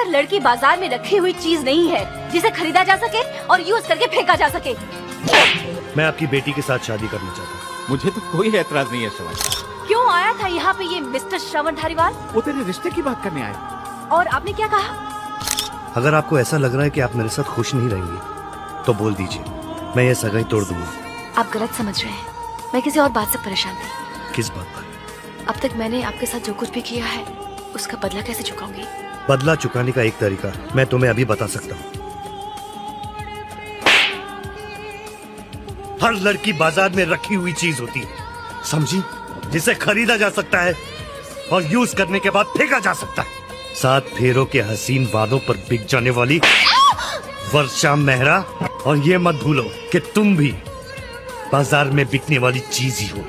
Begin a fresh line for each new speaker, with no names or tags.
हर लड़की बाजार में रखी हुई चीज नहीं है जिसे खरीदा जा सके और यूज करके फेंका जा सके।
मैं आपकी बेटी के साथ शादी करना चाहता हूँ।
मुझे तो कोई एतराज नहीं है श्रवण।
क्यों आया था यहाँ पे ये मिस्टर श्रवण धारीवाल?
वो तेरे रिश्ते की बात करने आए।
और आपने क्या कहा?
अगर आपको ऐसा लग रहा है कि आप मेरे साथ खुश नहीं रहेंगी तो बोल दीजिए, मैं ये सगाई तोड़ दूंगा।
आप गलत समझ रहे हैं, मैं किसी और बात से परेशान थी।
किस बात पर?
अब तक मैंने आपके साथ जो कुछ भी किया है उसका बदला कैसे चुकाऊंगी?
बदला चुकाने का एक तरीका मैं तुम्हें अभी बता सकता हूँ। हर लड़की बाजार में रखी हुई चीज होती है, समझी, जिसे खरीदा जा सकता है और यूज करने के बाद फेंका जा सकता है। 7 फेरों के हसीन वादों पर बिक जाने वाली वर्षा मेहरा। और ये मत भूलो कि तुम भी बाजार में बिकने वाली चीज ही हो।